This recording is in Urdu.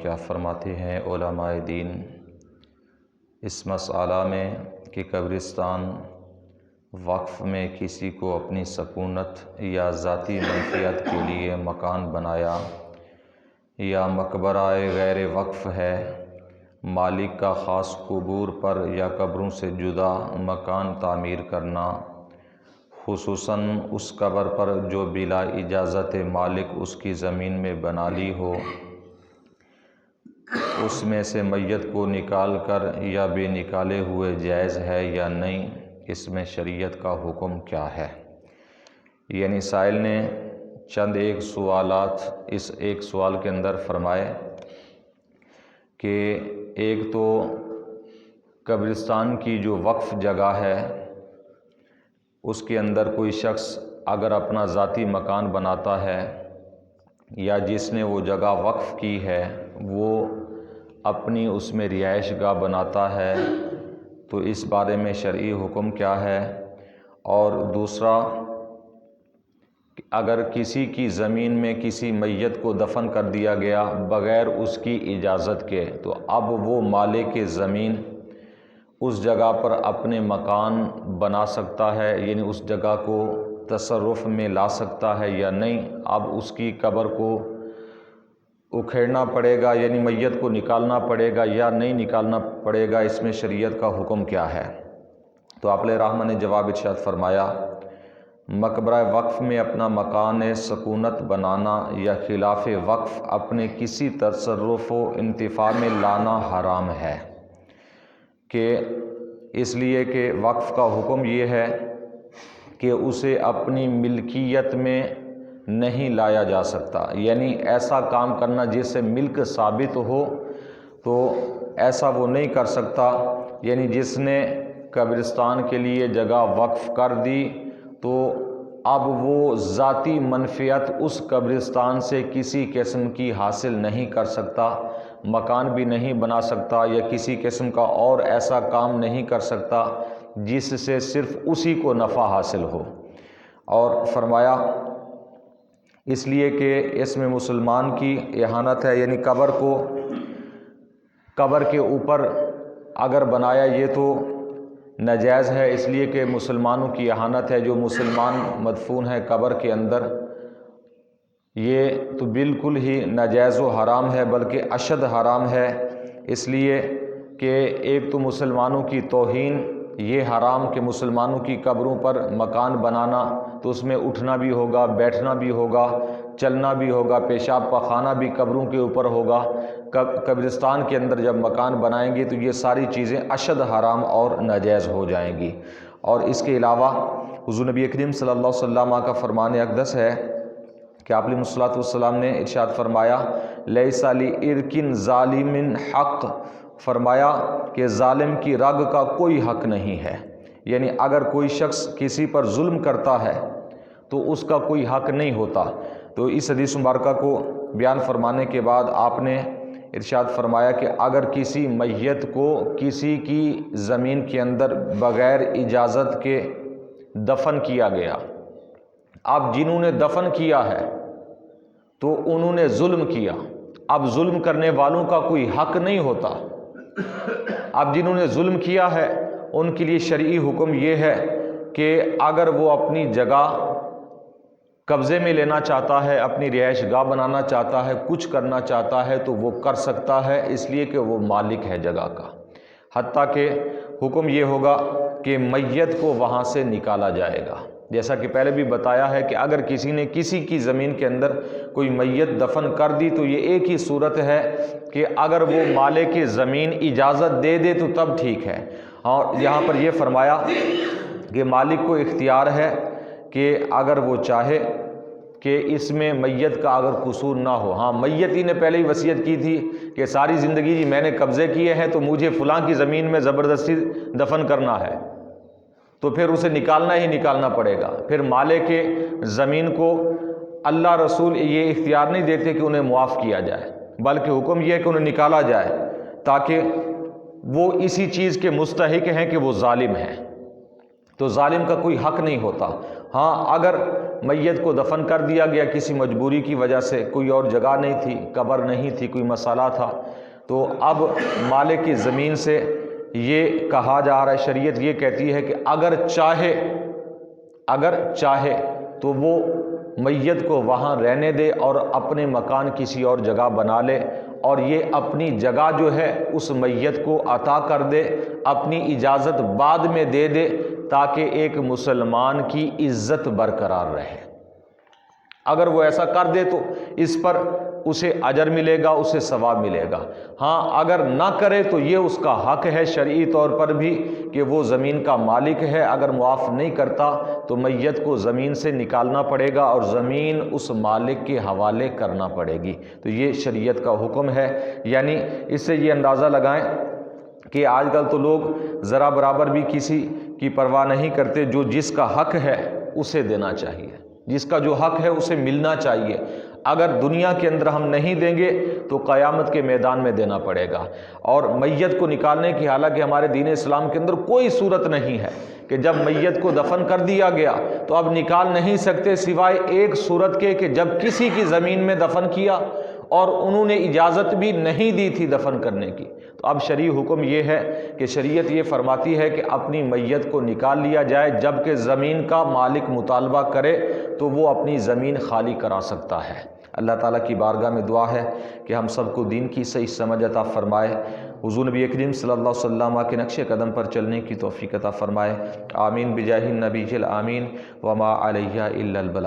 کیا فرماتے ہیں علماء دین اس مسئلہ میں کہ قبرستان وقف میں کسی کو اپنی سکونت یا ذاتی منفعت کے لیے مکان بنایا یا مقبرہ غیر وقف ہے، مالک کا خاص قبور پر یا قبروں سے جدا مکان تعمیر کرنا، خصوصاً اس قبر پر جو بلا اجازت مالک اس کی زمین میں بنا لی ہو، اس میں سے میت کو نکال کر یا بے نکالے ہوئے جائز ہے یا نہیں، اس میں شریعت کا حکم کیا ہے؟ یعنی سائل نے چند ایک سوالات اس ایک سوال کے اندر فرمائے کہ ایک تو قبرستان کی جو وقف جگہ ہے اس کے اندر کوئی شخص اگر اپنا ذاتی مکان بناتا ہے یا جس نے وہ جگہ وقف کی ہے وہ اپنی اس میں رہائش گاہ بناتا ہے تو اس بارے میں شرعی حکم کیا ہے؟ اور دوسرا، اگر کسی کی زمین میں کسی میت کو دفن کر دیا گیا بغیر اس کی اجازت کے، تو اب وہ مالک زمین اس جگہ پر اپنے مکان بنا سکتا ہے، یعنی اس جگہ کو تصرف میں لا سکتا ہے یا نہیں؟ اب اس کی قبر کو اکھیڑنا پڑے گا، یعنی میت کو نکالنا پڑے گا یا نہیں نکالنا پڑے گا، اس میں شریعت کا حکم کیا ہے؟ تو آپ علیہ الرحمہ نے جواب ارشاد فرمایا، مقبرہ وقف میں اپنا مکان سکونت بنانا یا خلاف وقف اپنے کسی تصرف و انتفاع میں لانا حرام ہے، کہ اس لیے کہ وقف کا حکم یہ ہے کہ اسے اپنی ملکیت میں نہیں لایا جا سکتا، یعنی ایسا کام کرنا جس سے ملک ثابت ہو تو ایسا وہ نہیں کر سکتا، یعنی جس نے قبرستان کے لیے جگہ وقف کر دی تو اب وہ ذاتی منفعت اس قبرستان سے کسی قسم کی حاصل نہیں کر سکتا، مکان بھی نہیں بنا سکتا یا کسی قسم کا اور ایسا کام نہیں کر سکتا جس سے صرف اسی کو نفع حاصل ہو۔ اور فرمایا اس لیے کہ اس میں مسلمان کی اہانت ہے، یعنی قبر کے اوپر اگر بنایا یہ تو ناجائز ہے، اس لیے کہ مسلمانوں کی اہانت ہے، جو مسلمان مدفون ہے قبر کے اندر یہ تو بالکل ہی ناجائز و حرام ہے، بلکہ اشد حرام ہے، اس لیے کہ ایک تو مسلمانوں کی توہین یہ حرام کہ مسلمانوں کی قبروں پر مکان بنانا تو اس میں اٹھنا بھی ہوگا، بیٹھنا بھی ہوگا، چلنا بھی ہوگا، پیشاب پخانہ بھی قبروں کے اوپر ہوگا۔ قبرستان کے اندر جب مکان بنائیں گے تو یہ ساری چیزیں اشد حرام اور ناجائز ہو جائیں گی۔ اور اس کے علاوہ حضور نبی کریم صلی اللہ علیہ وسلم کا فرمان اقدس ہے کہ آپ علیہ الصلوۃ والسلام نے ارشاد فرمایا، لیس لعرق ظالم حق، فرمایا کہ ظالم کی رگ کا کوئی حق نہیں ہے، یعنی اگر کوئی شخص کسی پر ظلم کرتا ہے تو اس کا کوئی حق نہیں ہوتا۔ تو اس حدیث مبارکہ کو بیان فرمانے کے بعد آپ نے ارشاد فرمایا کہ اگر کسی میت کو کسی کی زمین کے اندر بغیر اجازت کے دفن کیا گیا، اب جنہوں نے دفن کیا ہے تو انہوں نے ظلم کیا، اب ظلم کرنے والوں کا کوئی حق نہیں ہوتا، اب جنہوں نے ظلم کیا ہے ان کے لیے شرعی حکم یہ ہے کہ اگر وہ اپنی جگہ قبضے میں لینا چاہتا ہے، اپنی رہائش گاہ بنانا چاہتا ہے، کچھ کرنا چاہتا ہے تو وہ کر سکتا ہے، اس لیے کہ وہ مالک ہے جگہ کا، حتیٰ کہ حکم یہ ہوگا کہ میت کو وہاں سے نکالا جائے گا۔ جیسا کہ پہلے بھی بتایا ہے کہ اگر کسی نے کسی کی زمین کے اندر کوئی میت دفن کر دی تو یہ ایک ہی صورت ہے کہ اگر وہ مالک کی زمین اجازت دے دے تو تب ٹھیک ہے، اور یہاں پر یہ فرمایا کہ مالک کو اختیار ہے کہ اگر وہ چاہے کہ اس میں میت کا اگر قصور نہ ہو، ہاں میت ہی نے پہلے ہی وصیت کی تھی کہ ساری زندگی جی میں نے قبضے کیے ہیں تو مجھے فلاں کی زمین میں زبردستی دفن کرنا ہے، تو پھر اسے نکالنا ہی نکالنا پڑے گا۔ پھر مالک کے زمین کو اللہ رسول یہ اختیار نہیں دیتے کہ انہیں معاف کیا جائے، بلکہ حکم یہ ہے کہ انہیں نکالا جائے، تاکہ وہ اسی چیز کے مستحق ہیں کہ وہ ظالم ہیں، تو ظالم کا کوئی حق نہیں ہوتا۔ ہاں اگر میت کو دفن کر دیا گیا کسی مجبوری کی وجہ سے، کوئی اور جگہ نہیں تھی، قبر نہیں تھی، کوئی مسئلہ تھا، تو اب مالک کی زمین سے یہ کہا جا رہا ہے، شریعت یہ کہتی ہے کہ اگر چاہے تو وہ میت کو وہاں رہنے دے اور اپنے مکان کسی اور جگہ بنا لے، اور یہ اپنی جگہ جو ہے اس میت کو عطا کر دے، اپنی اجازت بعد میں دے دے، تاکہ ایک مسلمان کی عزت برقرار رہے۔ اگر وہ ایسا کر دے تو اس پر اسے اجر ملے گا، اسے ثواب ملے گا۔ ہاں اگر نہ کرے تو یہ اس کا حق ہے شرعی طور پر بھی کہ وہ زمین کا مالک ہے، اگر معاف نہیں کرتا تو میت کو زمین سے نکالنا پڑے گا اور زمین اس مالک کے حوالے کرنا پڑے گی۔ تو یہ شریعت کا حکم ہے۔ یعنی اس سے یہ اندازہ لگائیں کہ آج کل تو لوگ ذرا برابر بھی کسی کی پرواہ نہیں کرتے، جو جس کا حق ہے اسے دینا چاہیے، جس کا جو حق ہے اسے ملنا چاہیے۔ اگر دنیا کے اندر ہم نہیں دیں گے تو قیامت کے میدان میں دینا پڑے گا۔ اور میت کو نکالنے کی، حالانکہ ہمارے دین اسلام کے اندر کوئی صورت نہیں ہے کہ جب میت کو دفن کر دیا گیا تو اب نکال نہیں سکتے، سوائے ایک صورت کے کہ جب کسی کی زمین میں دفن کیا اور انہوں نے اجازت بھی نہیں دی تھی دفن کرنے کی، تو اب شرعی حکم یہ ہے کہ شریعت یہ فرماتی ہے کہ اپنی میت کو نکال لیا جائے، جب کہ زمین کا مالک مطالبہ کرے تو وہ اپنی زمین خالی کرا سکتا ہے۔ اللہ تعالیٰ کی بارگاہ میں دعا ہے کہ ہم سب کو دین کی صحیح سمجھ عطا فرمائے، حضور نبی کریم صلی اللہ علیہ وسلم کے نقش قدم پر چلنے کی توفیق عطا فرمائے۔ آمین بجاہ النبی الآمین، وما علیہ الا البلاغ۔